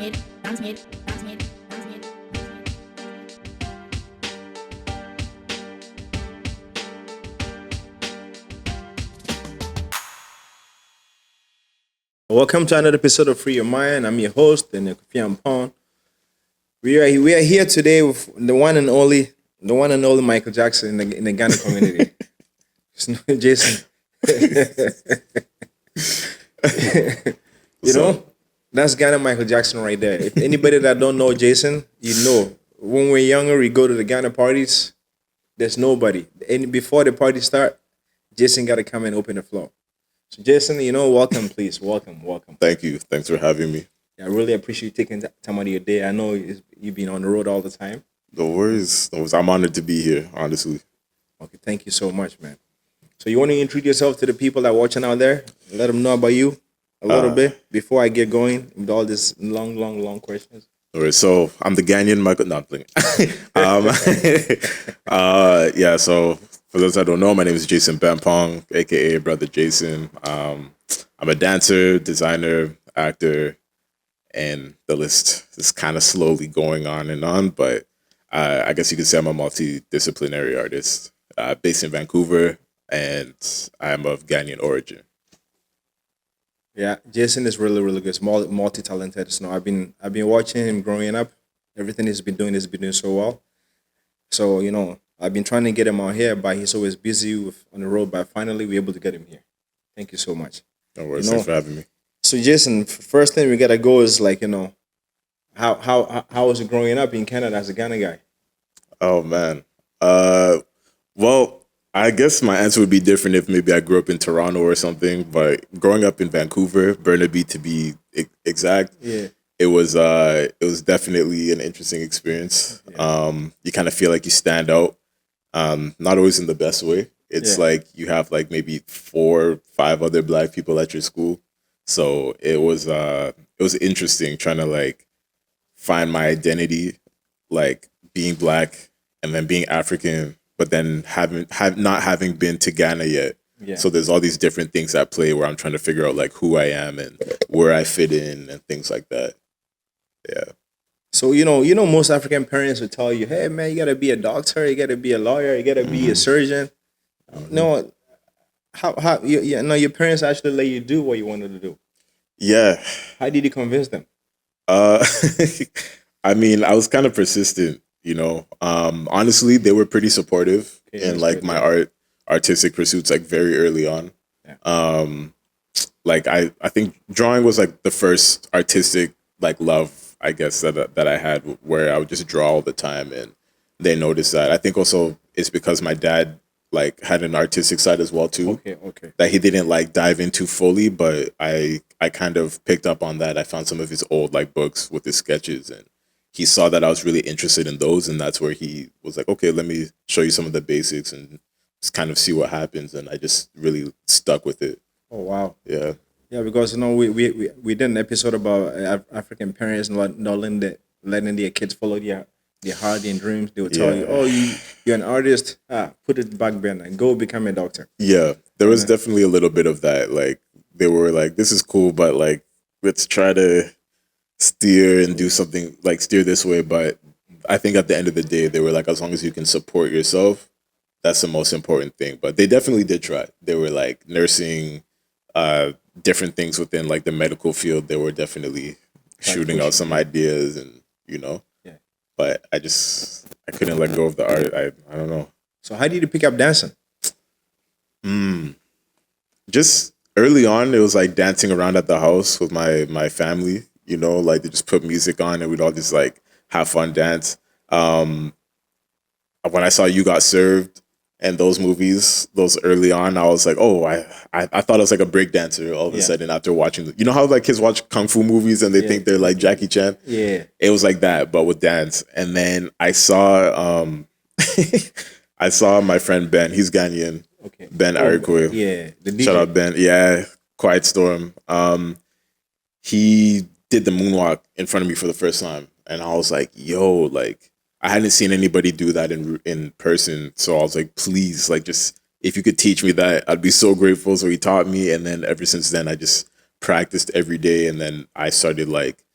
Welcome to another episode of Free Your Mind. I'm your host, Kofi Ampon. We are here today with the one and only Michael Jackson in the Ghana community. It's not Jason. You know, that's Ghana Michael Jackson right there. If anybody that don't know Jason, you know. When we're younger, we go to the Ghana parties. There's nobody. And before the party start, Jason got to come and open the floor. So Jason, welcome, please. Welcome. Thank you. Thanks for having me. I really appreciate you taking time out of your day. I know you've been on the road all the time. No worries. I'm honored to be here, honestly. Okay, thank you so much, man. So you want to introduce yourself to the people that are watching out there? Let them know about you a little bit before I get going with all these long questions. All right, so I'm the Ghanaian Michael. No, I'm playing. So for those that don't know, my name is Jason Bampong, aka Brother Jason. I'm a dancer, designer, actor, and the list is kind of slowly going on. But I guess you could say I'm a multidisciplinary artist based in Vancouver, and I'm of Ghanaian origin. Yeah, Jason is really good. He's multi-talented. So I've been watching him growing up. Everything he's been doing so well. So I've been trying to get him out here, but he's always busy on the road. But finally, we're able to get him here. Thank you so much. No worries. Thanks for having me. So Jason, first thing we gotta go is how was it growing up in Canada as a Ghana guy? Oh man. Well, I guess my answer would be different if maybe I grew up in Toronto or something. But growing up in Vancouver, Burnaby to be exact, Yeah. it was definitely an interesting experience. Yeah. You kind of feel like you stand out. Not always in the best way. It's Yeah. like you have like maybe 4 or 5 other black people at your school. So it was interesting trying to like find my identity, like being black and then being African, but then not having been to Ghana yet. Yeah. So there's all these different things at play where I'm trying to figure out like who I am and where I fit in and things like that. Yeah. So most African parents would tell you, "Hey man, you gotta be a doctor, you gotta be a lawyer, you gotta be a surgeon." No, your parents actually let you do what you wanted to do. Yeah. How did you convince them? Uh, I mean, I was kind of persistent, Honestly, they were pretty supportive Okay, in that's like good, my artistic pursuits, like very early on. Yeah. Like I think drawing was like the first artistic like love, I guess that I had, where I would just draw all the time, and they noticed that. I think also it's because my dad like had an artistic side as well too. Okay. That he didn't like dive into fully, but I kind of picked up on that. I found some of his old like books with his sketches, and he saw that I was really interested in those, and that's where he was like, okay, let me show you some of the basics and just kind of see what happens. And I just really stuck with it. Oh wow. Yeah. Yeah, because we did an episode about African parents not letting their kids follow their heart and dreams. They would tell you, Yeah. "Oh, you're an artist. Put it back burner. Go become a doctor." Yeah, there was definitely a little bit of that. Like they were like, this is cool, but like let's try to steer and do something like steer this way. But I think at the end of the day, they were like, as long as you can support yourself, that's the most important thing. But they definitely did try. They were like nursing, different things within like the medical field. They were definitely shooting out some ideas, and Yeah. but I couldn't let go of the art. I don't know. So how did you pick up dancing? Just early on, it was like dancing around at the house with my family. Like they just put music on and we'd all just like have fun dance. When I saw You Got Served and those movies, those early on, I was like, oh, I thought I was like a break dancer all of a Yeah. sudden after watching. You know how like kids watch kung fu movies and they think they're like Jackie Chan? Yeah. It was like that, but with dance. And then I saw I saw my friend Ben. He's Ghanaian. Okay. Ben Arikwe. Yeah. The DJ. Shout out Ben. Yeah, Quiet Storm. He did the moonwalk in front of me for the first time, and I was like, "Yo!" Like I hadn't seen anybody do that in person, so I was like, "Please, like, just if you could teach me that, I'd be so grateful." So he taught me, and then ever since then, I just practiced every day, and then I started like,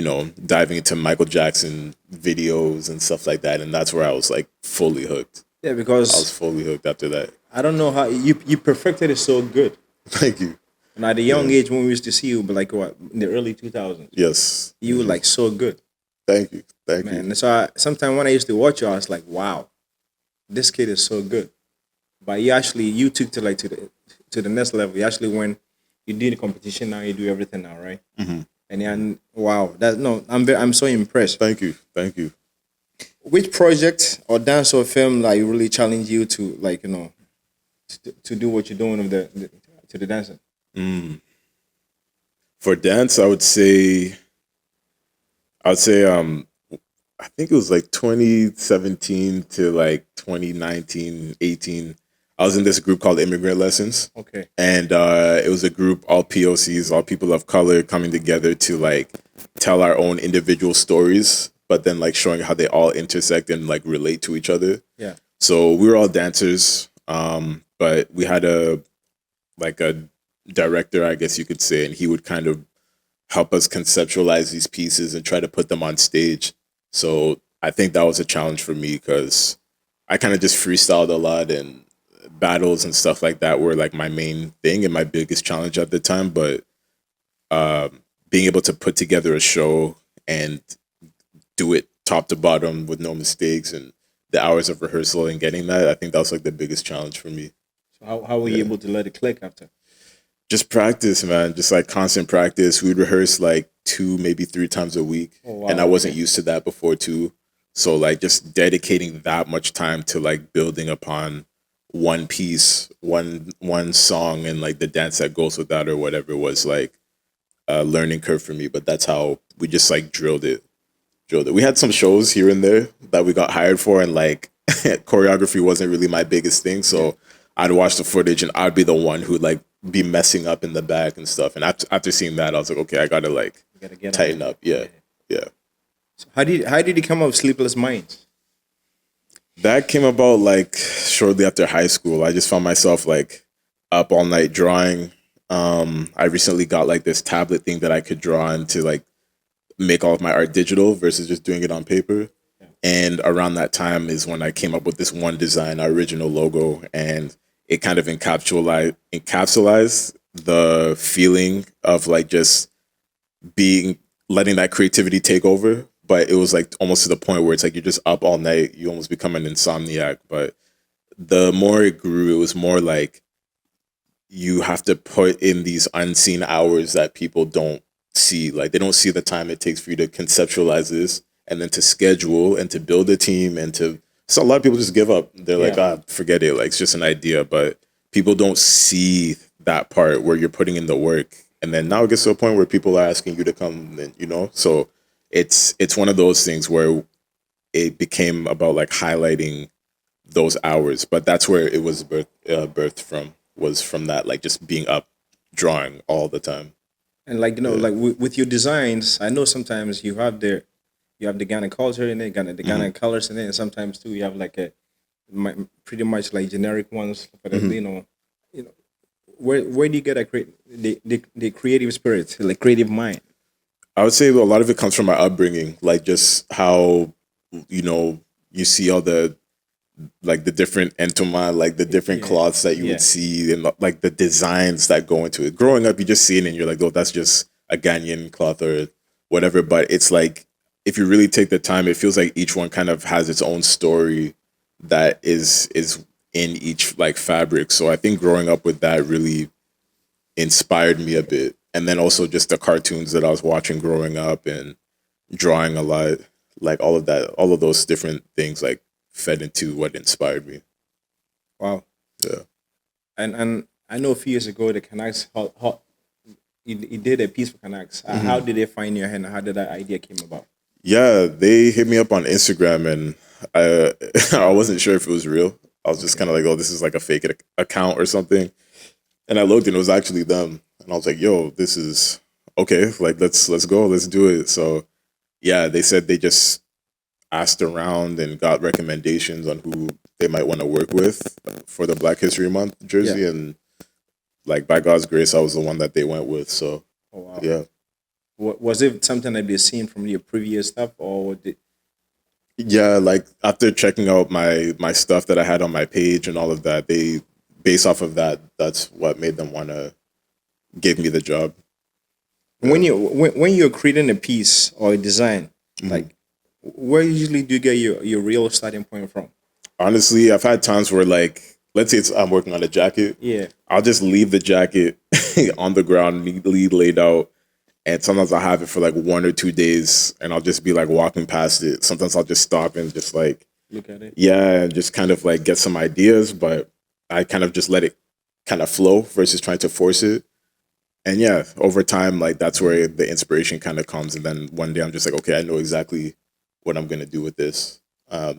diving into Michael Jackson videos and stuff like that. And that's where I was like fully hooked. Yeah, I was because fully hooked after that. I don't know how you perfected it so good. Thank you. And at a young Yeah. age, when we used to see you, but like what in the early 2000s, Yes. you were like so good, Thank you. Thank you. man. So sometimes when I used to watch you, I was like, wow, this kid is so good. But you took to like to the next level. You actually went, you did the competition now, you do everything now, right? And then wow, that no, I'm so impressed. Thank you. Thank you. Which project or dance or film like really challenge you to like to do what you're doing with to the dancing? For dance, I would say I think it was like 2017 to like 2019, 18. I was in this group called Immigrant Lessons. Okay. And it was a group, all POCs, all people of color, coming together to like tell our own individual stories, but then like showing how they all intersect and like relate to each other. Yeah. So we were all dancers, but we had a director, I guess you could say, and he would kind of help us conceptualize these pieces and try to put them on stage. So I think that was a challenge for me because I kind of just freestyled a lot, and battles and stuff like that were like my main thing and my biggest challenge at the time. But being able to put together a show and do it top to bottom with no mistakes and the hours of rehearsal and getting that, I think that was like the biggest challenge for me. So how were you Yeah. able to let it click after? Just practice, man. Just like constant practice. We'd rehearse like two, maybe three times a week. Oh wow. And I wasn't Okay. used to that before too. So like just dedicating that much time to like building upon one piece, one song and like the dance that goes with that or whatever was like a learning curve for me. But that's how we just like drilled it. Drilled it. We had some shows here and there that we got hired for, and like choreography wasn't really my biggest thing. So I'd watch the footage and I'd be the one who'd like be messing up in the back and stuff. And after seeing that, I was like, okay, I gotta like You gotta get on tighten it. up. Yeah, yeah. So how did you come up with Sleepless Minds? That came about like shortly after high school. I just found myself like up all night drawing. I recently got like this tablet thing that I could draw into like make all of my art digital versus just doing it on paper. And around that time is when I came up with this one design, our original logo, and it kind of encapsulized the feeling of like just being letting that creativity take over. But it was like almost to the point where it's like you're just up all night, you almost become an insomniac. But the more it grew, it was more like you have to put in these unseen hours that people don't see. Like they don't see the time it takes for you to conceptualize this and then to schedule and to build a team and to so a lot of people just give up. They're like, Yeah. forget it. Like it's just an idea. But people don't see that part where you're putting in the work. And then now it gets to a point where people are asking you to come and so it's one of those things where it became about like highlighting those hours. But that's where it was birthed from, was from that, like just being up drawing all the time. And like Yeah. like with your designs, I know sometimes you have the Ghana culture in it, Ghana the Hmm. Ghana colors in it, and sometimes too you have like pretty much like generic ones for the Hmm. you know where do you get a the creative spirit, like creative mind? I would say a lot of it comes from my upbringing, like just how you see all the like the different entoma, like the different Yeah, cloths that you would yeah, see, and like the designs that go into it. Growing up, you just see it and you're like, oh, that's just a Ghanaian cloth or whatever. But it's like if you really take the time, it feels like each one kind of has its own story that is in each like fabric. So I think growing up with that really inspired me a bit. And then also just the cartoons that I was watching growing up and drawing a lot, like all of that, all of those different things like fed into what inspired me. wow. Yeah. And I know a few years ago the Canucks he did a piece for Canucks. How Hmm. did they find your hand? How did that idea came about? Yeah, they hit me up on Instagram and I I wasn't sure if it was real. I was just Okay. kind of like, oh, this is like a fake account or something. And I looked and it was actually them. And I was like, yo, this is okay. Like let's go, let's do it. So yeah, they said they just asked around and got recommendations on who they might want to work with for the Black History Month Yeah. jersey, and like by God's grace, I was the one that they went with. So Oh wow. yeah, Was it something that you've seen from your previous stuff, or did, Yeah, like after checking out my stuff that I had on my page and all of that, they based off of that, that's what made them want to give me the job. when Yeah. when you're creating a piece or a design, Mhm. like where usually do you get your real starting point from? Honestly, I've had times where like let's say I'm working on a jacket, Yeah, I'll just leave the jacket on the ground neatly laid out. And sometimes I'll have it for like 1 or 2 days and I'll just be like walking past it. Sometimes I'll just stop and just like, look at it. yeah, and just kind of like get some ideas, but I kind of just let it kind of flow versus trying to force it. And yeah, over time, like that's where the inspiration kind of comes. And then one day I'm just like, okay, I know exactly what I'm going to do with this.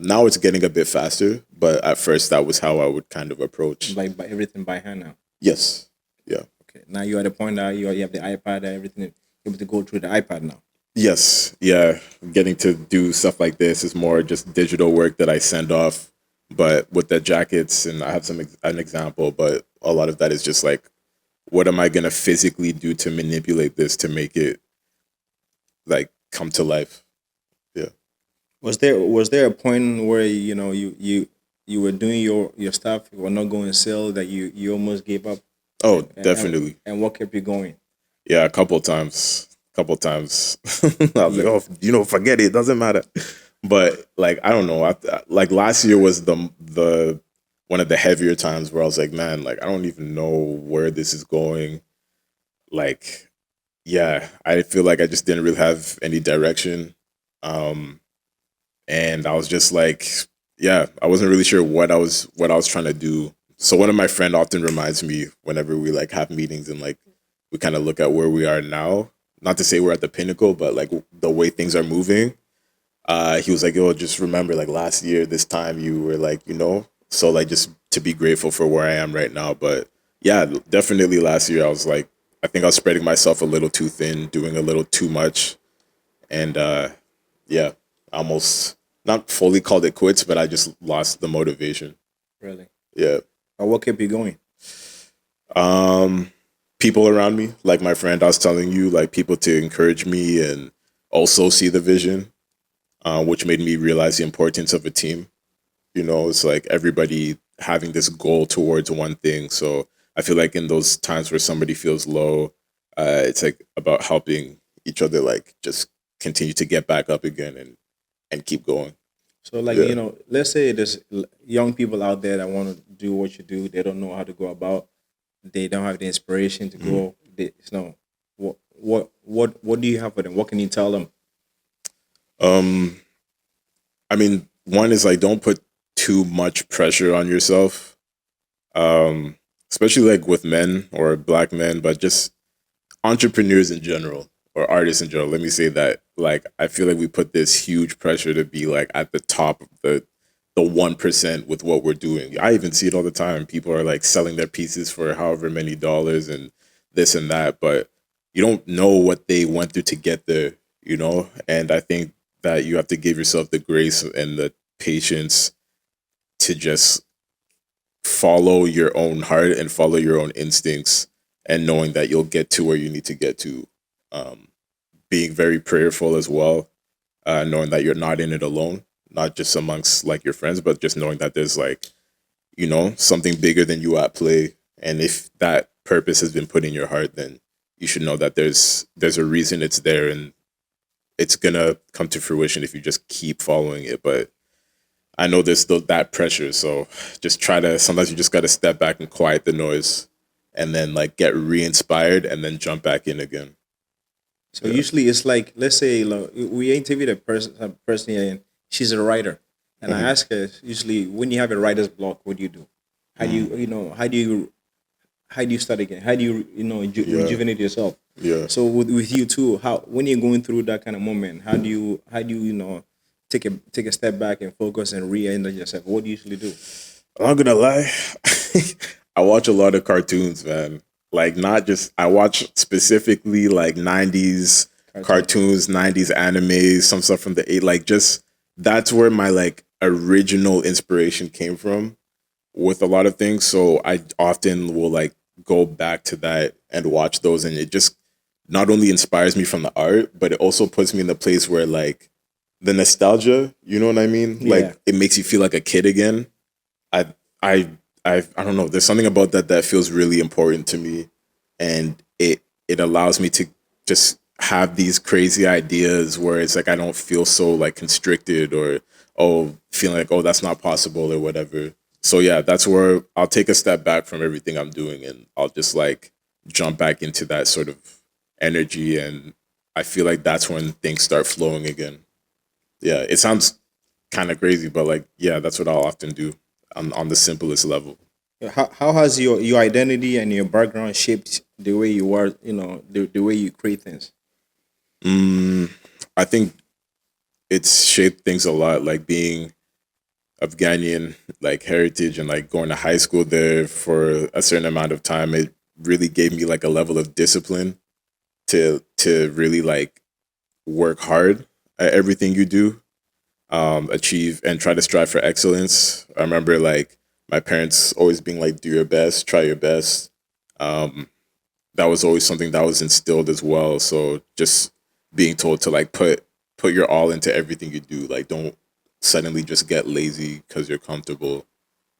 Now it's getting a bit faster, but at first that was how I would kind of approach. Like by everything by hand now. Yes. Yeah. Okay, now you're at the point that you have the iPad, everything you're able to go through the iPad now. Yes, yeah. Getting to do stuff like this is more just digital work that I send off. But with the jackets, and I have an example, but a lot of that is just like, what am I gonna physically do to manipulate this to make it like come to life? Yeah. Was there a point where you were doing your stuff, you were not going sell that you almost gave up, Oh, and definitely. what kept you going? Yeah, a couple times. Couple times. I was like, Yeah. oh, forget it. Doesn't matter. But like, I don't know. Like last year was the one of the heavier times where I was like, man, like I don't even know where this is going. Like, yeah, I feel like I just didn't really have any direction. Um, and I was just like, yeah, I wasn't really sure what I was trying to do. So one of my friend often reminds me whenever we like have meetings and like we kind of look at where we are now. Not to say we're at the pinnacle, but like the way things are moving. He was like, "Yo, just remember, like last year, this time you were like, so like just to be grateful for where I am right now." But yeah, definitely last year I was like, I think I was spreading myself a little too thin, doing a little too much, and yeah, almost not fully called it quits, but I just lost the motivation. Really? Yeah. Or what kept you going? Um, People around me, like my friend I was telling you, like people to encourage me and also see the vision, which made me realize the importance of a team. It's like everybody having this goal towards one thing. So I feel like in those times where somebody feels low, it's like about helping each other, like just continue to get back up again and keep going. So, like, Yeah. let's say there's young people out there that want to do what you do. They don't know how to go about. They don't have the inspiration to Mhm. go. What do you have for them? What can you tell them? Um, I mean, one is like don't put too much pressure on yourself, um, especially like with men or black men, but just entrepreneurs in general or artists in general. Let me say that. Like, I feel like we put this huge pressure to be like at the top of the 1% with what we're doing. I even see it all the time. People are like selling their pieces for however many dollars and this and that, but you don't know what they went through to get there. And I think that you have to give yourself the grace and the patience to just follow your own heart and follow your own instincts and knowing that you'll get to where you need to get to. Um, Being very prayerful as well, knowing that you're not in it alone, not just amongst like your friends, but just knowing that there's like, something bigger than you at play. And if that purpose has been put in your heart, then you should know that there's a reason it's there and it's gonna come to fruition if you just keep following it. But I know there's still that pressure. So just try to, sometimes you just got to step back and quiet the noise and then like get re inspired and then jump back in again. So Yeah. usually it's like, let's say, like, we interviewed a person here, and she's a writer, and I Hmm. ask her, usually when you have a writer's block, what do you do? How do Mm. you start again? How do you Yeah. rejuvenate yourself? Yeah. So with you too, how when you're going through that kind of moment, how do you take a step back and focus and re-energize yourself? What do you usually do? I'm not gonna lie. I watch a lot of cartoons, man. Like not just I watch specifically like 90s Cartoon. cartoons, 90s anime, some stuff from the eight. Like just that's where my like original inspiration came from with a lot of things. So I often will like go back to that and watch those, and it just not only inspires me from the art, but it also puts me in the place where like the nostalgia, you know what I mean? Yeah. Like it makes you feel like a kid again. I I I don't know. There's something about that that feels really important to me, and it allows me to just have these crazy ideas where it's like I don't feel so like constricted or feeling like that's not possible or whatever. So yeah, that's where I'll take a step back from everything I'm doing and I'll just like jump back into that sort of energy, and I feel like that's when things start flowing again. Yeah, it sounds kind of crazy, but like yeah, that's what I'll often do on the simplest level. How has your identity and your background shaped the way you are, the way you create things? Mm, I think it's shaped things a lot, like being Afghanian, like heritage, and like going to high school there for a certain amount of time. It really gave me like a level of discipline to really like work hard at everything you do, achieve and try to strive for excellence. I remember like my parents always being like, "Do your best, try your best." Um, that was always something that was instilled as well. So just being told to like put your all into everything you do. Like don't suddenly just get lazy because you're comfortable.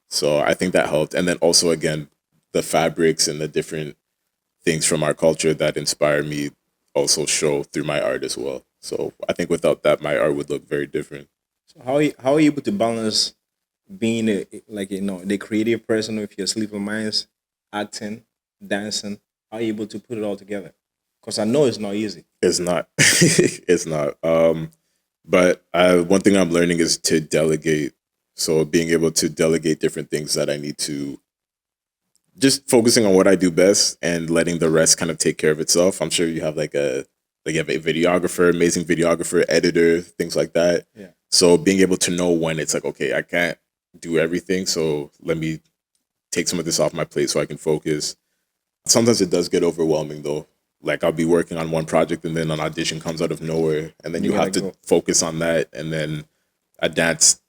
So I think that helped. And then also again, the fabrics and the different things from our culture that inspire me also show through my art as well. So I think without that, my art would look very different. So how are you able to balance being the creative person with your sleeping minds, acting, dancing? How are you able to put it all together? Because I know it's not easy. It's not. It's not. But one thing I'm learning is to delegate. So being able to delegate different things that I need to, just focusing on what I do best and letting the rest kind of take care of itself. I'm sure you have like you have a videographer, amazing videographer, editor, things like that. Yeah. So being able to know when it's like, okay, I can't do everything, so let me take some of this off my plate so I can focus. Sometimes it does get overwhelming though. Like I'll be working on one project and then an audition comes out of nowhere, and then You you gotta have to go. focus on that, and then a dance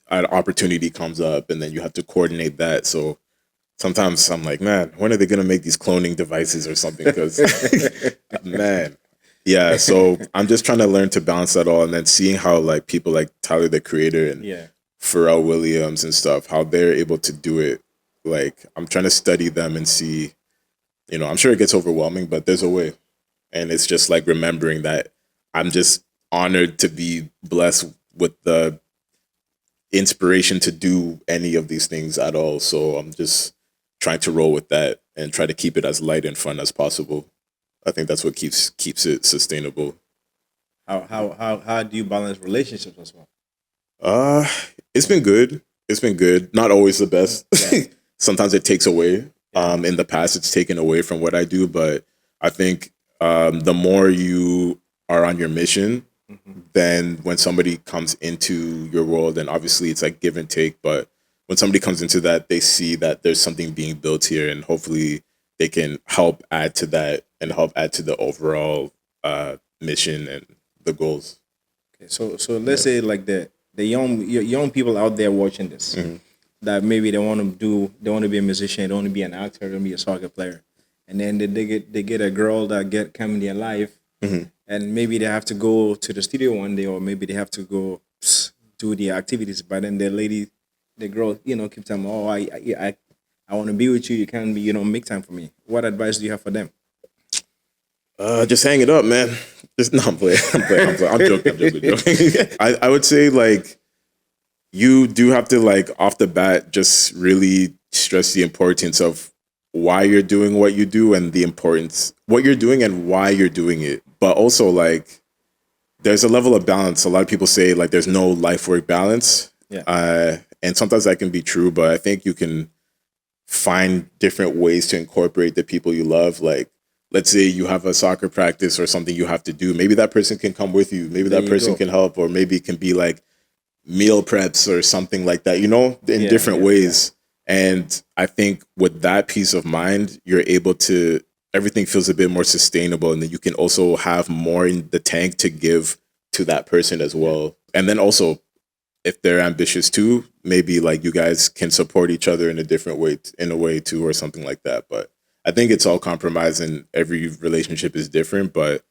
an opportunity comes up, and then you have to coordinate that. So sometimes I'm like, man, when are they gonna make these cloning devices or something? Because man, yeah. So I'm just trying to learn to balance that all, and then seeing how like people like Tyler the Creator and Yeah. Pharrell Williams and stuff, how they're able to do it. Like I'm trying to study them and see. I'm sure it gets overwhelming, but there's a way, and it's just like remembering that I'm just honored to be blessed with the inspiration to do any of these things at all. So I'm just trying to roll with that and try to keep it as light and fun as possible. I think that's what keeps it sustainable. How do you balance relationships as well? Uh it's been good. It's been good. Not always the best. Yeah. Sometimes it takes away. Yeah. In the past it's taken away from what I do, but I think the more you are on your mission, Hmm. then when somebody comes into your world, and obviously it's like give and take, but when somebody comes into that, they see that there's something being built here, and hopefully they can help add to that and help add to the overall mission and the goals. Okay, so let's Yeah. say like the young people out there watching this, Hmm. that maybe they want to be a musician, they want to be an actor, they want to be a soccer player, and then they get a girl that get come in their life, Hmm. and maybe they have to go to the studio one day, or maybe they have to go do the activities, but then the girl, keep telling them, oh, I want to be with you. You can't be, make time for me. What advice do you have for them? Just hang it up, man. Just no, I'm playing. I'm playing. I'm playing. I'm joking. I'm joking. Joking. I would say like you do have to like off the bat just really stress the importance of why you're doing what you do and the importance what you're doing and why you're doing it. But also like there's a level of balance. A lot of people say like there's no life work balance. Yeah. And sometimes that can be true, but I think you can find different ways to incorporate the people you love. Like, let's say you have a soccer practice or something you have to do. Maybe that person can come with you. Maybe There that you person go. can help, or maybe it can be like meal preps or something like that, in Yeah, different yeah, yeah. ways. And I think with that peace of mind, you're able to, everything feels a bit more sustainable. And then you can also have more in the tank to give to that person as Yeah. well. And then also, if they're ambitious too, maybe like you guys can support each other in a different way, in a way too, or something like that. But I think it's all compromise, and every relationship is different. But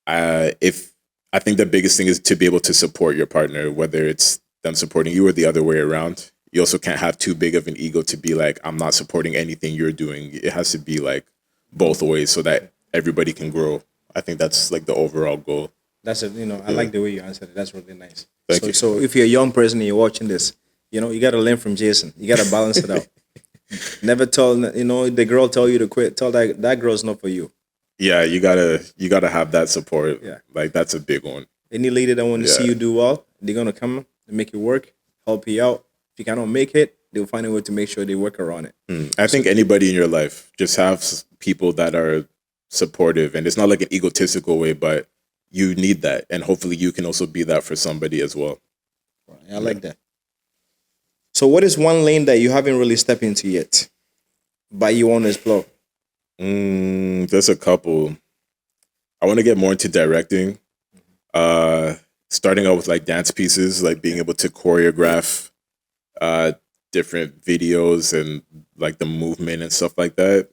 if I think the biggest thing is to be able to support your partner, whether it's them supporting you or the other way around. You also can't have too big of an ego to be like, I'm not supporting anything you're doing. It has to be like both ways so that everybody can grow. I think that's like the overall goal. That's a I Yeah. like the way you answered it. That's really nice. Thank So you. so if you're a young person and you're watching this, you got to learn from Jason. You got to balance it out. Never tell the girl tell you to quit. Tell that girl's not for you. Yeah, you gotta have that support. Yeah. Like that's a big one. Any lady that want to see Yeah. you do well, they're gonna come and make it work, help you out. If you cannot make it, they'll find a way to make sure they work around it. I think anybody in your life just have people that are supportive, and it's not like an egotistical way, but you need that, and hopefully you can also be that for somebody as well. I like that. So, what is one lane that you haven't really stepped into yet, but you want to explore? There's a couple. I want to get more into directing. Starting out with like dance pieces, like being able to choreograph uh different videos and like the movement and stuff like that.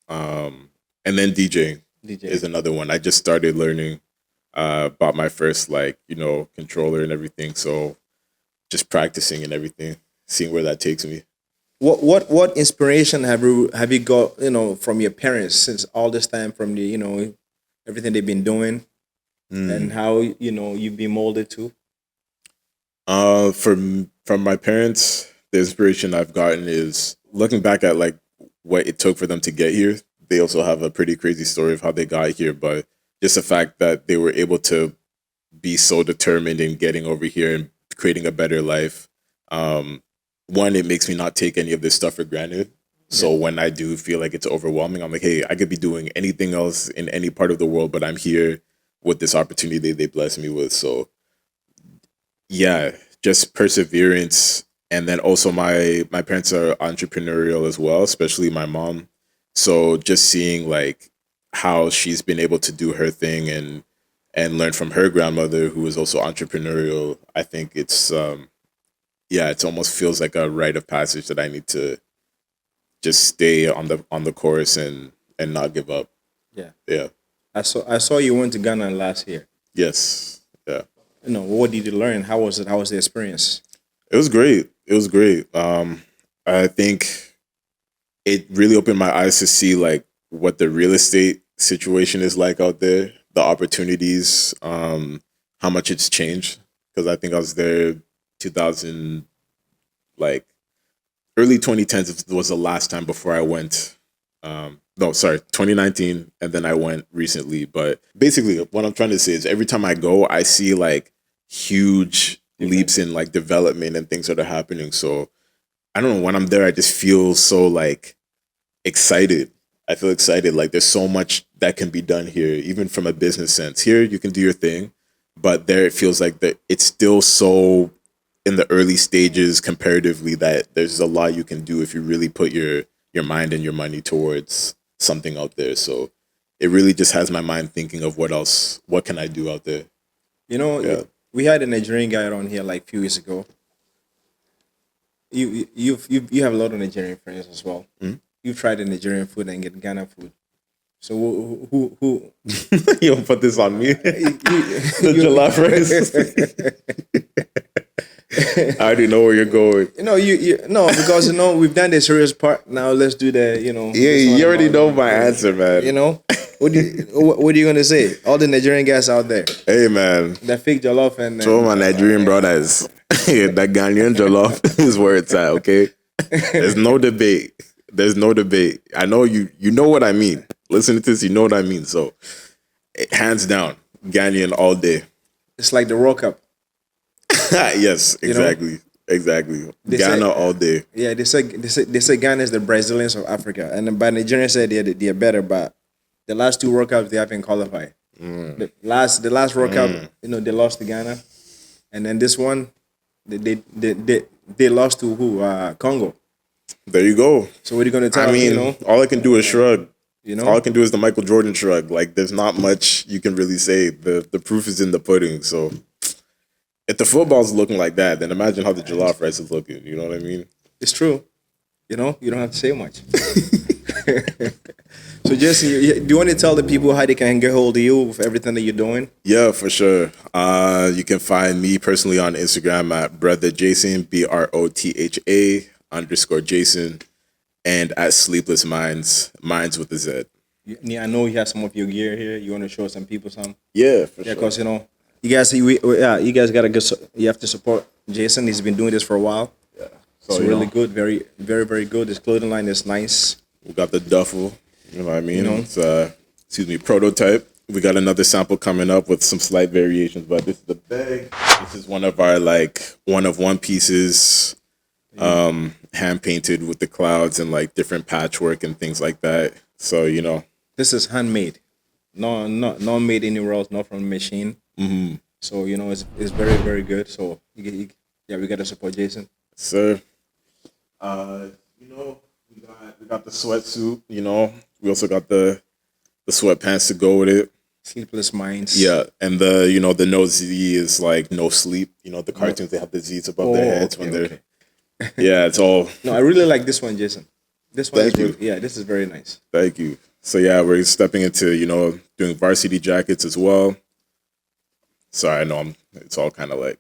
And then DJing DJ. is another one. I just started learning. Bought my first like controller and everything. So just practicing and everything, seeing where that takes me. What inspiration have you got from your parents since all this time from the everything they've been doing and how you've been molded to? From my parents, the inspiration I've gotten is looking back at like what it took for them to get here. They also have a pretty crazy story of how they got here, but just the fact that they were able to be so determined in getting over here and creating a better life. One, it makes me not take any of this stuff for granted. So when I do feel like it's overwhelming, I'm like, hey, I could be doing anything else in any part of the world, but I'm here with this opportunity they blessed me with. So yeah, just perseverance. And then also my parents are entrepreneurial as well, especially my mom. So just seeing like how she's been able to do her thing and learn from her grandmother who was also entrepreneurial. I think it's yeah, it almost feels like a rite of passage that I need to just stay on the course and not give up. Yeah, Yeah. I saw you went to Ghana last year. Yes. Yeah. What did you learn? How was it? How was the experience? It was great. It was great. I think it really opened my eyes to see like what the real estate situation is like out there, the opportunities, how much it's changed. Because I think I was there 2000, like early 2010s was the last time before I went. No, sorry, 2019, and then I went recently. But basically, what I'm trying to say is every time I go, I see like huge leaps in like development and things that are happening. So I don't know, when I'm there, I just feel so like excited. I feel excited. Like there's so much that can be done here, even from a business sense. Here, you can do your thing, but there it feels like that it's still so in the early stages comparatively that there's a lot you can do if you really put your mind and your money towards something out there. So it really just has my mind thinking of what can I do out there. Yeah. We had a Nigerian guy around here like a few years ago. You have a lot of Nigerian friends as well. Mhm. You've tried the Nigerian food and get Ghana food. So who You don't put this on me. The jollof rice. I already know where you're going. you no, because we've done the serious part. Now let's do the Yeah, this one you already about, know my answer, man. what are you gonna say? All the Nigerian guys out there, Hey, man. the fake jollof and To all my Nigerian brothers, that Ghanaian jollof is where it's at, okay? There's no debate. There's no debate. I know you know what I mean. Listen to this, you know what I mean. So, hands down, Ghanaian all day. it's like the World Cup. Yes, You know? exactly. Exactly. They Ghana say- all day. Yeah, they say Ghana is the Brazilians of Africa, and then by Nigerians said they're better, but the last two World Cups they haven't qualified. The last World Cup, they lost to Ghana, and then this one, they lost to who? Congo. There you go. So what are you gonna tell I me? mean, all I can do is shrug. You know? All I can do is the Michael Jordan shrug. Like, there's not much you can really say. The proof is in the pudding. So, if the football's looking like that, then imagine how the jollof rice is looking. You know what I mean? It's true. You don't have to say much. So Jason, do you want to tell the people how they can get hold of you with everything that you're doing? Yeah, for sure. You can find me personally on Instagram at brother Jason, BROTHA underscore Jason, and at Sleepless Minds, Minds with a Z. Yeah, I know you have some of your gear here. You want to show some people some? Yeah, for Yeah, sure. cause you guys gotta get. You have to support Jason. He's been doing this for a while. So It's really good. Very, very, very good. His clothing line is nice. we got the duffel. You know what I You mean? know, It's excuse me, prototype. We got another sample coming up with some slight variations, but this is the bag. This is one of our like one of one pieces, hand painted with the clouds and like different patchwork and things like that. So this is handmade. No, not made anywhere else. Not from a machine. So it's very, very good. So yeah, we gotta support Jason. sir. Uh, we got the sweatsuit. We also got the sweatpants to go with it. Sleepless Minds. Yeah, and the no Z is like no sleep. The cartoons they have the Z's above Oh, their heads okay, when they're okay. yeah. It's all No, I really like this one, Jason. This one Thank is you. really, yeah, this is very nice. thank you. So yeah, we're stepping into doing varsity jackets as well. Sorry, I know it's all kind of like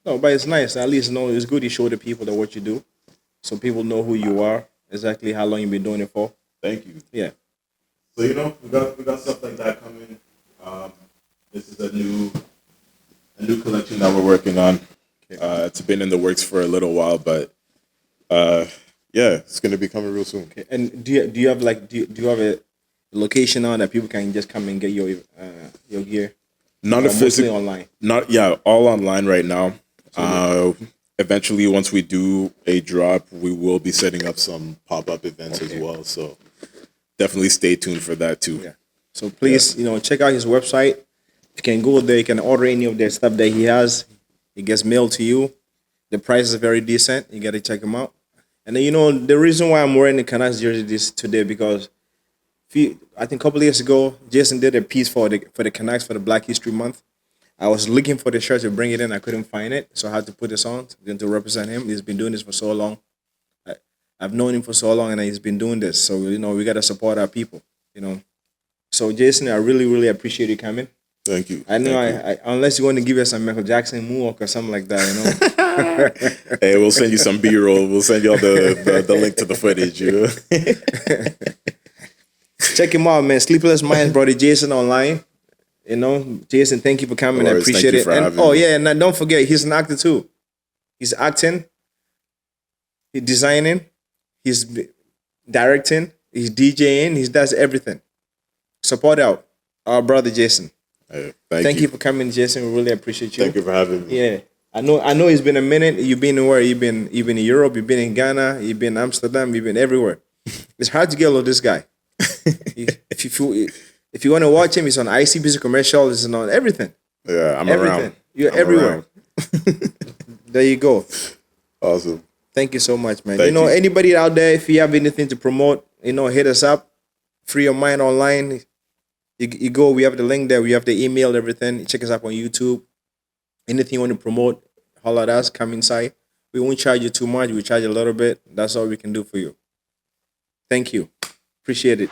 No, but it's nice. At least it's good you show the people that what you do, so people know who you are, exactly how long you've been doing it for. thank you. Yeah. So we got stuff like that coming. This is a new collection that we're working on. It's been in the works for a little while, but yeah, it's gonna be coming real soon. Okay. And do you have like do you have a location on that people can just come and get your gear? Not Or a mostly physical, online. not yeah, all online right now. Eventually, once we do a drop, we will be setting up some pop-up events as well. So definitely stay tuned for that too. Yeah. So please, check out his website. You can go there. You can order any of the stuff that he has. It gets mailed to you. The price is very decent. You got to check him out. And then the reason why I'm wearing the Canucks jersey this today because I think a couple of years ago, Jason did a piece for the Canucks for the Black History Month. I was looking for the shirt to bring it in. I couldn't find it, so I had to put this on to represent him. He's been doing this for so long. I've known him for so long, and he's been doing this. So we gotta support our people. So Jason, I really, really appreciate you coming. Thank you. I know Thank you. unless you want to give us some Michael Jackson moonwalk or something like that. Hey, we'll send you some B-roll. We'll send y'all the link to the footage. Check him out, man. Sleepless Minds, brother Jason online. Jason, thank you for coming. Of I course, thank appreciate you it. for And having me. yeah, and don't forget, he's an actor too. He's acting, he's designing, he's directing, he's DJing, he does everything. Support out our brother Jason. Hey, Thank you for coming, Jason. We really appreciate you. Thank you for having me. Yeah. I know it's been a minute. You've been where? You've been in Europe, you've been in Ghana, you've been in Amsterdam, you've been everywhere. It's hard to get a hold of this guy. If you want to watch him, he's on ICBC commercial, he's on everything. Yeah, I'm Everything. around. You're I'm everywhere. around. There you go. Awesome. Thank you so much, man. Thank you. Anybody out there, if you have anything to promote, hit us up. Free your mind online. You go, we have the link there, we have the email, everything. Check us out on YouTube. Anything you want to promote, holler at us, come inside. We won't charge you too much, we charge a little bit. That's all we can do for you. Thank you. Appreciate it.